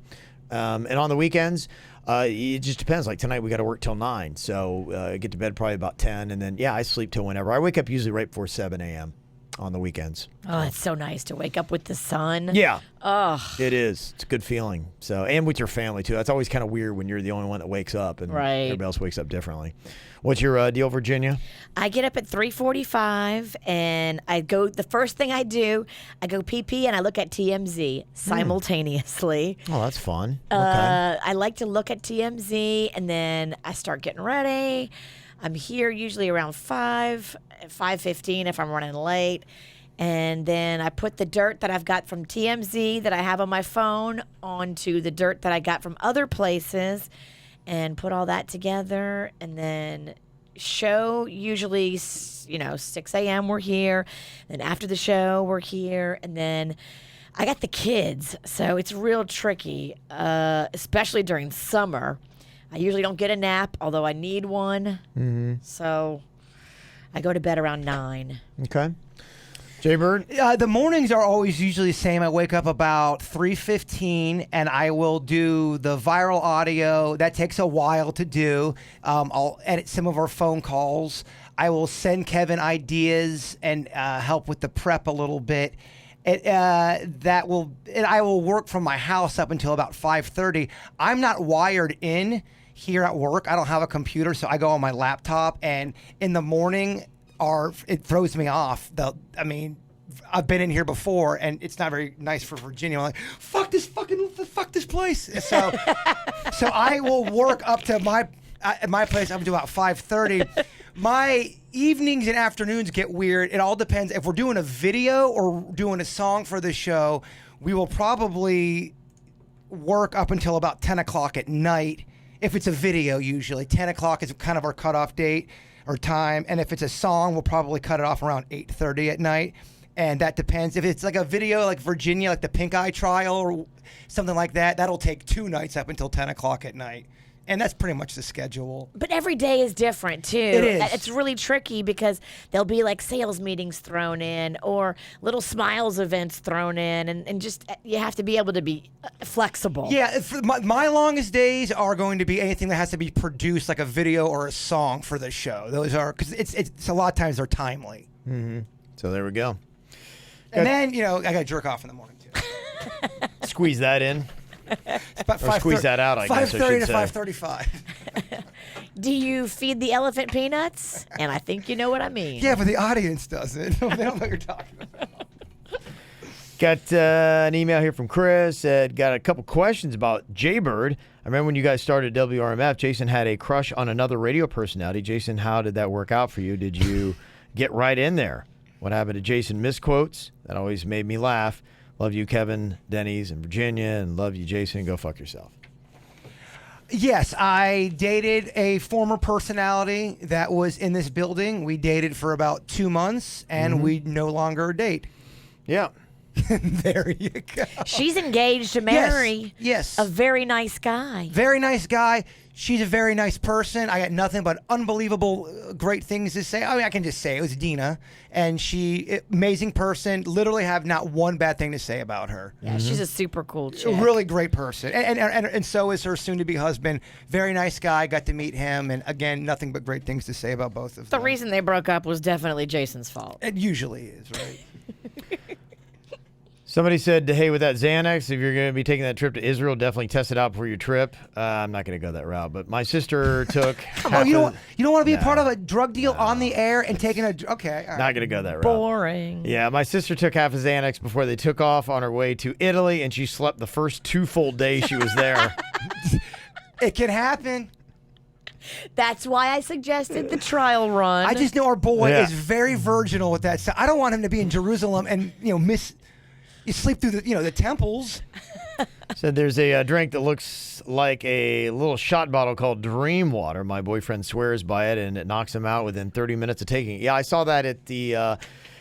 And on the weekends, it just depends. Like tonight, we got to work till 9, so I get to bed probably about 10, and then I sleep till whenever. I wake up usually right before 7 a.m. on the weekends.
Oh, it's so nice to wake up with the sun.
Yeah.
Oh.
It is. It's a good feeling. So, and with your family too. That's always kind of weird when you're the only one that wakes up and
Right.
everybody else wakes up differently. What's your deal, Virginia?
I get up at 3:45 and I go. The first thing I do, I go pee and I look at TMZ simultaneously.
Oh, that's fun. Okay.
I like to look at TMZ and then I start getting ready. I'm here usually around 5:15 if I'm running late. And then I put the dirt that I've got from TMZ that I have on my phone onto the dirt that I got from other places and put all that together. And then show usually, 6 a.m. we're here. Then after the show, we're here. And then I got the kids, so it's real tricky, especially during summer. I usually don't get a nap, although I need one. Mm-hmm. So I go to bed around 9.
Okay. Jay Bird?
The mornings are always usually the same. I wake up about 3:15, and I will do the viral audio. That takes a while to do. I'll edit some of our phone calls. I will send Kevin ideas and help with the prep a little bit. I will work from my house up until about 5:30. I'm not wired in here at work. I don't have a computer, so I go on my laptop, and in the morning, it throws me off. I've been in here before, and it's not very nice for Virginia. I'm like, fuck this place. So I will work up to my place up to about 5:30. My evenings and afternoons get weird. It all depends. If we're doing a video or doing a song for the show, we will probably work up until about 10 o'clock at night. If it's a video, usually 10 o'clock is kind of our cutoff date or time. And if it's a song, we'll probably cut it off around 8:30 at night. And that depends. If it's like a video like Virginia, like the Pink Eye trial or something like that, that'll take 2 nights up until 10 o'clock at night. And that's pretty much the schedule.
But every day is different, too.
It is.
It's really tricky because there'll be like sales meetings thrown in or little Smiles events thrown in. And just you have to be able to be flexible.
Yeah, my longest days are going to be anything that has to be produced, like a video or a song for the show. Those are, because it's a lot of times they're timely.
Mm-hmm. So there we go.
And then, I got to jerk off in the morning, too.
Squeeze that in.
About
Or squeeze that out, I guess I should
5:30 to
say.
5:35.
Do you feed the elephant peanuts? And I think you know what I mean.
Yeah, but the audience doesn't. They don't know what you're talking about.
Got an email here from Chris. Said, got a couple questions about Jaybird. I remember when you guys started WRMF, Jason had a crush on another radio personality. Jason, how did that work out for you? Did you get right in there? What happened to Jason misquotes? That always made me laugh. Love you, Kevin, Denny's, and Virginia, and love you, Jason. Go fuck yourself.
Yes, I dated a former personality that was in this building. We dated for about 2 months, and we no longer date.
Yeah.
There you go.
She's engaged to marry
Yes.
a very nice guy.
Very nice guy. She's a very nice person. I got nothing but unbelievable great things to say. I mean, I can just say it was Dina, and amazing person. Literally have not one bad thing to say about her.
Yeah, she's a super cool chick.
A really great person, and so is her soon-to-be husband. Very nice guy. Got to meet him, and again, nothing but great things to say about both of
The
them.
reason they broke up was definitely Jason's fault.
It usually is, right?
Somebody said, hey, with that Xanax, if you're going to be taking that trip to Israel, definitely test it out before your trip. I'm not going to go that route, but my sister took.
Oh, you don't want to be a part of a drug deal on the air and taking a. Okay, all right.
Not going to go that route.
Boring.
Yeah, my sister took half a Xanax before they took off on her way to Italy, and she slept the first 2 full days she was there.
It can happen.
That's why I suggested the trial run.
I just know our boy
Yeah.
is very virginal with that. So I don't want him to be in Jerusalem and miss. You sleep through the temples.
Said there's a drink that looks like a little shot bottle called Dream Water. My boyfriend swears by it, and it knocks him out within 30 minutes of taking it. Yeah, I saw that at the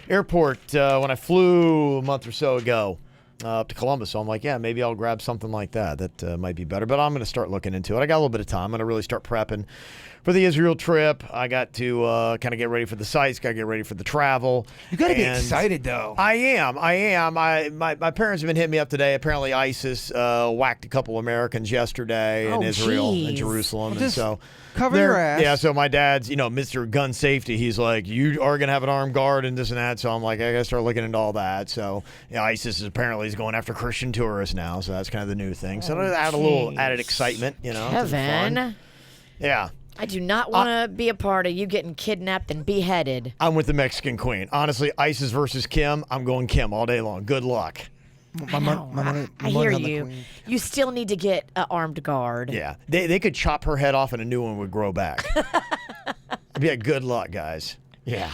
airport when I flew a month or so ago up to Columbus. So I'm like, yeah, maybe I'll grab something like that. That might be better. But I'm going to start looking into it. I got a little bit of time. I'm going to really start prepping for the Israel trip. I got to kind of get ready for the sites, got to get ready for the travel.
You got to be excited, though.
I am. My parents have been hitting me up today. Apparently ISIS whacked a couple Americans yesterday in Israel and Jerusalem.
Well,
and so
cover your ass.
Yeah, so my dad's, Mr. Gun Safety. He's like, you are going to have an armed guard and this and that. So I'm like, I got to start looking into all that. So ISIS is apparently going after Christian tourists now. So that's kind of the new thing. So to add a little added excitement, to the fun.
Kevin.
Yeah.
I do not want to be a part of you getting kidnapped and beheaded.
I'm with the Mexican queen. Honestly, ISIS versus Kim, I'm going Kim all day long. Good luck.
I hear you. You still need to get an armed guard.
Yeah. They could chop her head off and a new one would grow back. It'd be like, good luck, guys. Yeah.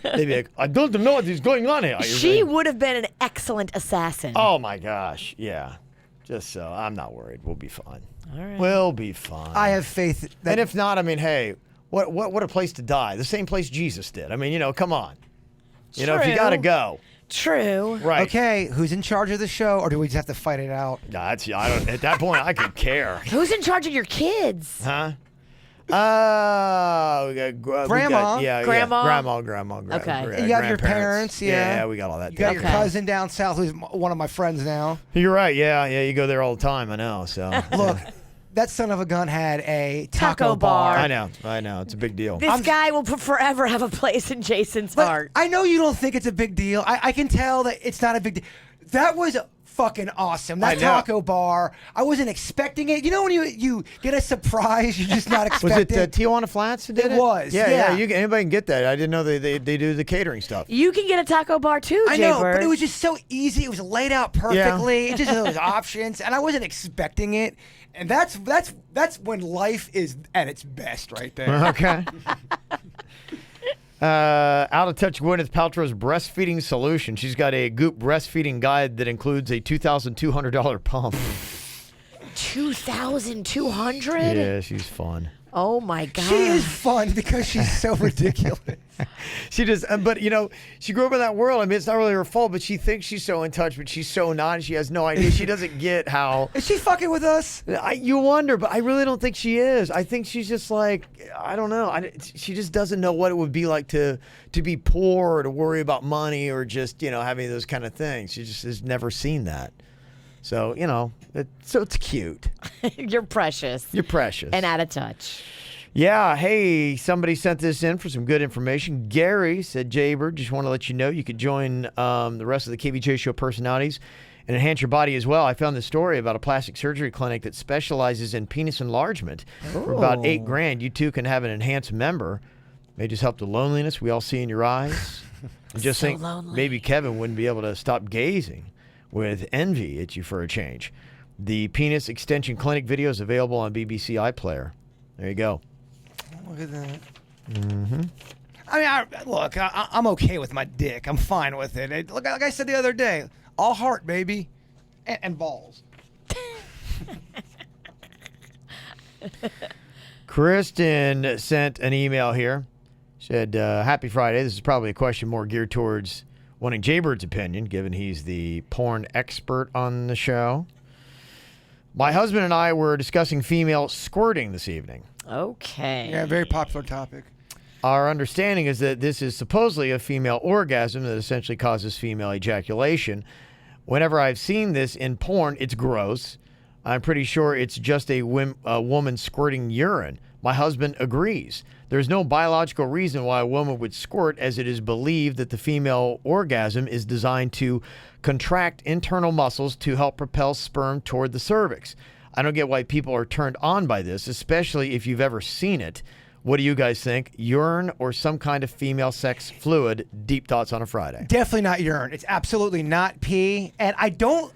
They'd be like, I don't know what is going on here.
She would have been an excellent assassin.
Oh, my gosh. Yeah. Just so I'm not worried. We'll be fine.
All right.
We'll be fine.
I have faith.
And if not, hey, what a place to die. The same place Jesus did. come on. If you got to go.
True.
Right.
Okay, who's in charge of the show, or do we just have to fight it out?
I don't. At that point, I could care.
Who's in charge of your kids?
Huh? We got
Grandma.
Grandma.
Okay.
You have your parents,
Yeah, we got all that.
You got your
Okay.
cousin down south, who's one of my friends now.
You're right. Yeah. You go there all the time. I know. So
Look, that son of a gun had a
Taco bar.
I know. It's a big deal.
This guy will forever have a place in Jason's
But
heart.
I know you don't think it's a big deal. I can tell that it's not a big deal. That was fucking awesome. That
I know.
taco bar. I wasn't expecting it. You know when you get a surprise, you're just not
Was
expecting.
it Tijuana Flats that did it?
It was, yeah.
Anybody can get that. I didn't know they do the catering stuff.
You can get a taco bar too,
I know,
Jay-Bird.
but it was just so easy. It was laid out perfectly. It just had those options, and I wasn't expecting it. And that's when life is at its best, right there.
Okay. Out of touch Gwyneth Paltrow's breastfeeding solution. She's got a Goop breastfeeding guide that includes a $2,200 pump.
2,200?
Yeah, she's fun.
Oh my God.
She is fun because she's so ridiculous.
She just, but she grew up in that world. It's not really her fault, but she thinks she's so in touch, but she's so not. She has no idea. She doesn't get how.
Is she fucking with us?
You wonder, but I really don't think she is. I think she's just like, I don't know. She just doesn't know what it would be like to be poor or to worry about money or just, having those kind of things. She just has never seen that. So, so it's cute.
You're precious.
You're precious.
And out of touch.
Yeah, hey, somebody sent this in for some good information. Gary said, Jaybird, just want to let you know you could join the rest of the KVJ show personalities and enhance your body as well. I found this story about a plastic surgery clinic that specializes in penis enlargement. For about $8,000, you too can have an enhanced member. May just help the loneliness we all see in your eyes. And just think,
lonely.
maybe Kevin wouldn't be able to stop gazing with envy at you for a change. The Penis Extension Clinic video is available on BBC iPlayer. There you go.
Look at that. Mm-hmm. I'm okay with my dick. I'm fine with it. Look, like I said the other day, all heart, baby, and balls.
Kristen sent an email here. Said, happy Friday. This is probably a question more geared towards wanting Jaybird's opinion, given he's the porn expert on the show. My husband and I were discussing female squirting this evening.
Okay.
Yeah, very popular topic.
Our understanding is that this is supposedly a female orgasm that essentially causes female ejaculation. Whenever I've seen this in porn, it's gross. I'm pretty sure it's just a woman squirting urine. My husband agrees. There's no biological reason why a woman would squirt, as it is believed that the female orgasm is designed to contract internal muscles to help propel sperm toward the cervix. I don't get why people are turned on by this, especially if you've ever seen it. What do you guys think? Urine or some kind of female sex fluid? Deep thoughts on a Friday.
Definitely not urine. It's absolutely not pee. And I don't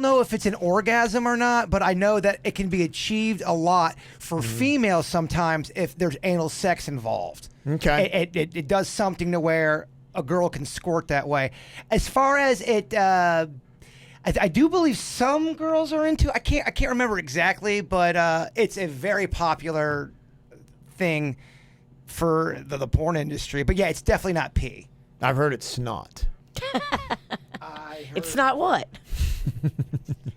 know if it's an orgasm or not, but I know that it can be achieved a lot for females sometimes if there's anal sex involved.
Okay.
It does something to where a girl can squirt that way. As far as it, I do believe some girls are into. I can't remember exactly, but it's a very popular thing for the porn industry. But yeah, it's definitely not pee.
I've heard it's snot.
It's not what?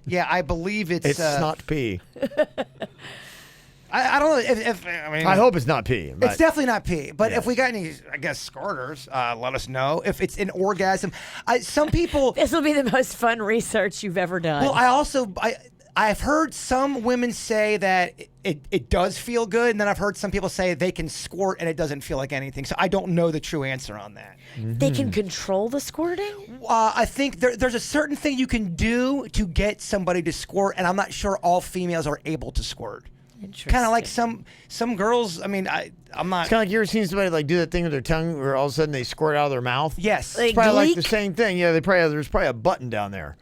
Yeah, I believe it's
snot pee.
I don't know if I mean,
I hope it's not pee.
it's definitely not pee. But
Yes.
if we got any, I guess, squirters, let us know if it's an orgasm. Some people.
This will be the most fun research you've ever done.
Well, I've heard some women say that it does feel good, and then I've heard some people say they can squirt and it doesn't feel like anything. So I don't know the true answer on that.
They can control the squirting?
I think there's a certain thing you can do to get somebody to squirt, and I'm not sure all females are able to squirt.
Interesting.
Kind of like some girls. I mean, I'm not.
It's kind of like you ever seen somebody like do that thing with their tongue where all of a sudden they squirt out of their mouth?
Yes.
Like-
It's probably like the
Gleek?
same thing. Yeah, there's probably a button down there.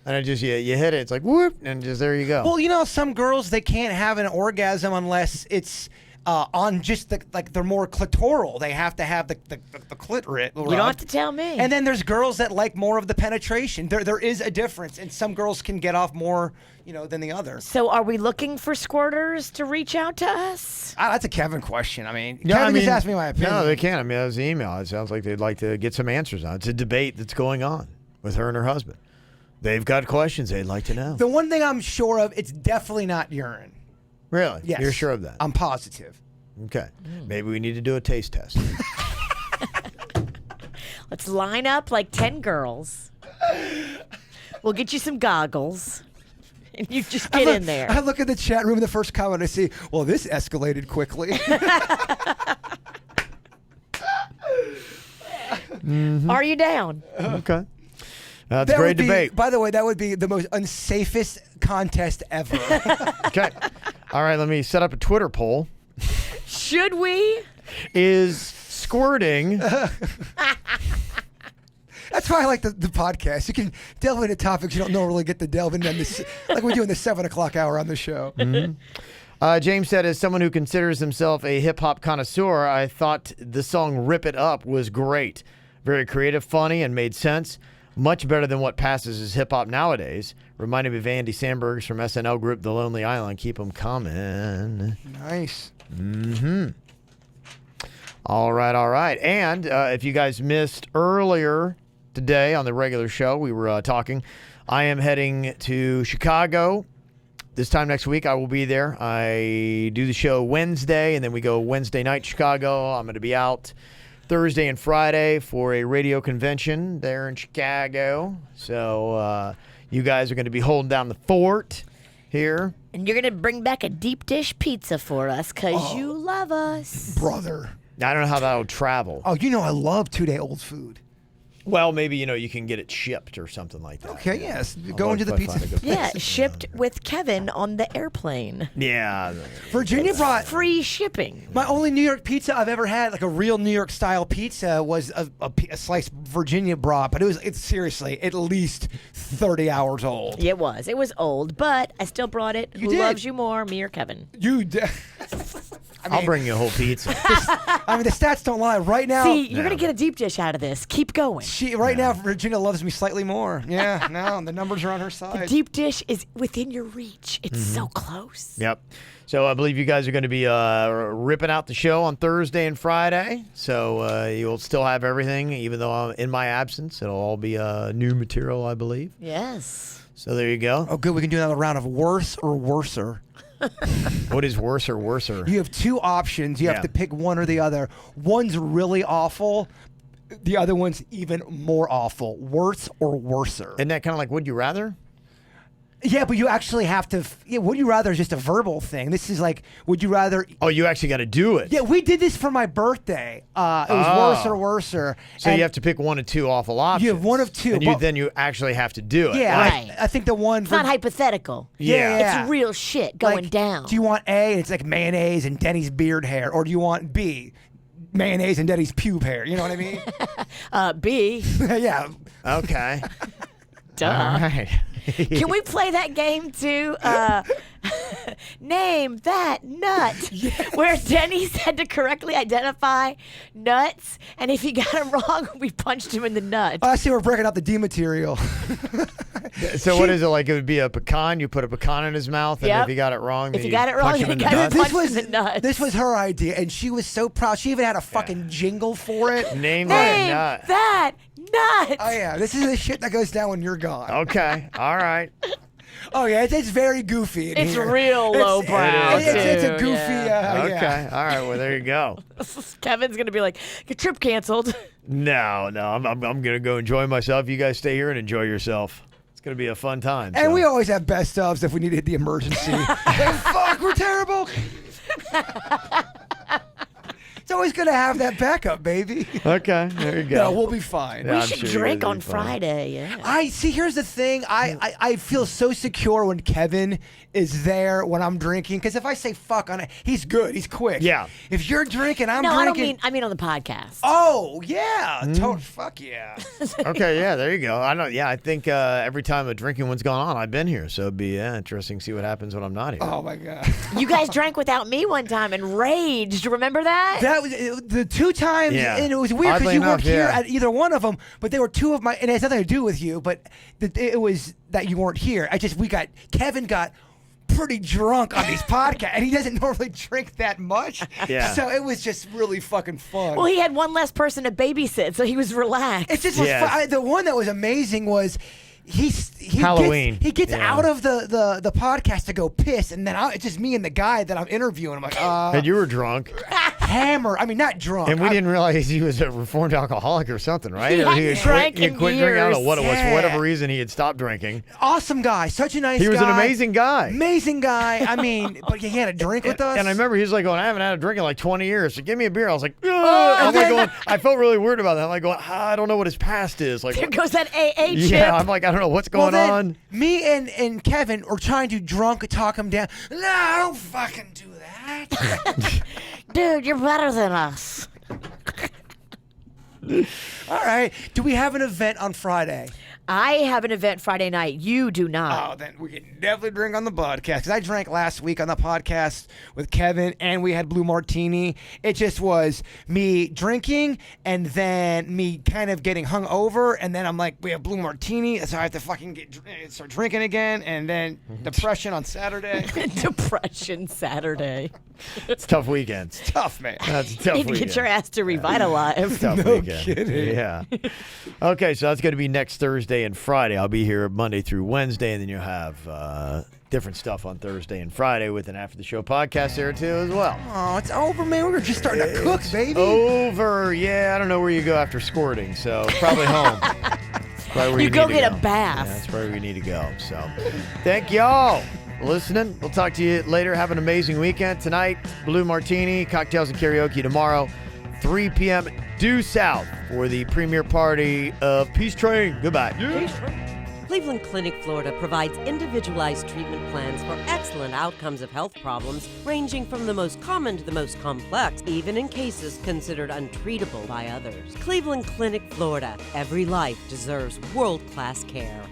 And it just, you hit it, it's like whoop, and just there you go.
Well, some girls, they can't have an orgasm unless it's on just they're more clitoral. They have to have the clit
You don't have to tell me.
And then there's girls that like more of the penetration. There is a difference, and some girls can get off more, than the others.
So are we looking for squirters to reach out to us?
That's a Kevin question. I mean,
Yeah,
Kevin just asked me my opinion.
No, they can't. I mean, that was the email. It sounds like they'd like to get some answers on it. It's a debate that's going on with her and her husband. They've got questions they'd like to know.
The one thing I'm sure of, it's definitely not urine.
Really?
Yes.
You're sure of that?
I'm positive.
Okay. Maybe we need to do a taste test.
Let's line up like 10 girls. We'll get you some goggles. And you just get in there.
I look at the chat room, the first comment I see, well, this escalated quickly.
Are you down?
Okay. That's
That
a great
would be-
debate.
By the way, that would be the most unsafest contest ever.
Okay. All right, let me set up a Twitter poll.
Should we?
Is squirting
That's why I like the podcast. You can delve into topics you don't normally get to delve into, like we do in the 7 o'clock hour on the show.
James said, as someone who considers himself a hip-hop connoisseur, I thought the song Rip It Up was great. Very creative, funny, and made sense. Much better than what passes as hip-hop nowadays. Reminded me of Andy Samberg's from SNL group The Lonely Island. Keep them coming.
Nice.
All right. And if you guys missed earlier today on the regular show, we were talking. I am heading to Chicago. This time next week, I will be there. I do the show Wednesday, and then we go Wednesday night to Chicago. I'm going to be out Thursday and Friday for a radio convention there in Chicago. So you guys are going to be holding down the fort here.
And you're going to bring back a deep dish pizza for us because you love us.
Brother.
I don't know how that will travel.
Oh, I love 2-day-old food.
Well, maybe, you can get it shipped or something like that.
Okay, yes.
I'll
Go
look
into the
if I
pizza.
find a good
Yeah,
place.
shipped with Kevin on the airplane.
Yeah.
Virginia brought
Free shipping.
my only New York pizza I've ever had, like a real New York style pizza, was a slice Virginia brought, but it's seriously at least 30 hours old.
It was. It was old, but I still brought it.
You
Who
did.
loves you more, me or Kevin?
I'll bring you a whole pizza.
I mean, the stats don't lie. Right now,
See, you're going to get a deep dish out of this. Keep going.
now, Virginia loves me slightly more. Yeah, no, the numbers are on her side.
Deep dish is within your reach. It's so close.
Yep. So I believe you guys are going to be ripping out the show on Thursday and Friday. So you'll still have everything, even though I'm in my absence. It'll all be new material, I believe.
Yes.
So there you go.
Oh, good. We can do another round of worse or worser.
What is worse or worser?
You have two options. You
Yeah.
have to pick one or the other. One's really awful. The other one's even more awful. Worse or worser.
Isn't that kind of like Would You Rather?
Yeah, but you actually have to. Would you rather is just a verbal thing. This is like, would you rather?
Oh, you actually got to do it.
Yeah, we did this for my birthday. It was worser.
So you have to pick one of two awful options.
You have one of two.
And then you actually have to do it.
Yeah,
Right.
I think the one.
It's not hypothetical.
Yeah.
It's real shit going
Like,
down.
Do you want A, and it's like mayonnaise and Denny's beard hair, or do you want B, mayonnaise and Denny's pube hair? You know what I mean?
B.
Yeah.
Okay.
Duh.
All right.
Can we play that game too? Name that nut. Where Denny's had to correctly identify nuts, and if he got him wrong, we punched him in the nut.
Oh, I see we're breaking out the D material.
So what is it like? It would be a pecan. You put a pecan in his mouth, and
Yep.
if you got it wrong, then
If you got it wrong,
punch him
you
in the
got it
nuts.
punched in the nuts.
This was her idea, and she was so proud. She even had a fucking jingle for it.
Name that
Name
nut.
that nut.
Oh yeah, this is the shit that goes down when you're gone.
Okay. All right.
Oh yeah, it's very goofy. In
It's
here.
real lowbrow,
It's a
too,
goofy.
yeah.
Okay.
Yeah.
All right. Well, there you go.
Kevin's gonna be like, "Your trip canceled."
No. I'm gonna go enjoy myself. You guys stay here and enjoy yourself. It's gonna be a fun time.
And
so.
we always have best ofs if we needed the emergency. Like, fuck, we're terrible. It's always gonna have that backup, baby.
Okay. There you go.
No, we'll be fine.
Yeah,
We
I'm
should
sure you
drink
guys will
on
be fine.
Friday. Yeah.
I see. Here's the thing. I feel so secure when Kevin is there when I'm drinking, because if I say fuck on it, he's good. He's quick.
Yeah.
If you're drinking, I'm
No,
drinking.
I mean on the podcast.
Oh yeah. Fuck yeah.
Okay, yeah, there you go. I know. Yeah, I think every time a drinking one's gone on, I've been here, so it'd be interesting to see what happens when I'm not here.
Oh my god.
You guys drank without me one time and raged. Remember that?
That was the two times,
Yeah.
and it was weird because
Oddly
you
enough,
weren't here
yeah.
at either one of them. But they were two of my, and it has nothing to do with you. But it was that you weren't here. Kevin got pretty drunk on these podcasts, and he doesn't normally drink that much.
Yeah.
So it was just really fucking fun.
Well, he had one less person to babysit, so he was relaxed.
It's just was
Yes.
fun. The one that was amazing was he
Halloween.
He gets
Yeah.
out of the podcast to go piss, and then it's just me and the guy that I'm interviewing. I'm like,
And you were drunk,
hammer. I mean, not drunk.
and we didn't realize he was a reformed alcoholic or something, right?
He
Or
hadn't drank
he had
in
quit drinking. I don't know
years.
what it was. For
Yeah.
whatever reason, he had stopped drinking.
Awesome guy, such a nice guy.
He was an amazing guy.
Amazing guy. I mean, but he had a drink with us.
And I remember he was like going, I haven't had a drink in like 20 years, so give me a beer. I was like, I'm like going, I felt really weird about that. I'm like going, I don't know what his past is. Like,
There goes that AA chip.
yeah, I'm like, I don't know what's
well,
going
then,
on.
me and Kevin were trying to drunk talk him down. No, I don't fucking do that.
Dude, you're better than us.
All right. Do we have an event on Friday?
I have an event Friday night. You do not.
Oh, then we can definitely drink on the podcast. Because I drank last week on the podcast with Kevin, and we had Blue Martini. It just was me drinking, and then me kind of getting hung over, and then I'm like, we have Blue Martini, so I have to fucking start drinking again, and then depression on Saturday.
Depression Saturday.
It's tough weekends.
Tough, man.
That's a tough
Need to
weekend.
get your ass to Revitalize.
Tough
No
weekend.
kidding.
Yeah. Okay, so that's going to be next Thursday and Friday. I'll be here Monday through Wednesday, and then you'll have different stuff on Thursday and Friday with an after the show podcast there too as well.
Oh, it's over, man. We were just starting to cook, baby.
Over. Yeah, I don't know where you go after squirting, so probably home. Probably where
You go
need to
get a bath.
Yeah, that's probably where you need to go. So, thank y'all for listening. We'll talk to you later. Have an amazing weekend tonight. Blue Martini, cocktails and karaoke tomorrow, 3 p.m. due south for the premiere party of Peace Train. Goodbye.
Cleveland Clinic, Florida provides individualized treatment plans for excellent outcomes of health problems ranging from the most common to the most complex, even in cases considered untreatable by others. Cleveland Clinic, Florida. Every life deserves world-class care.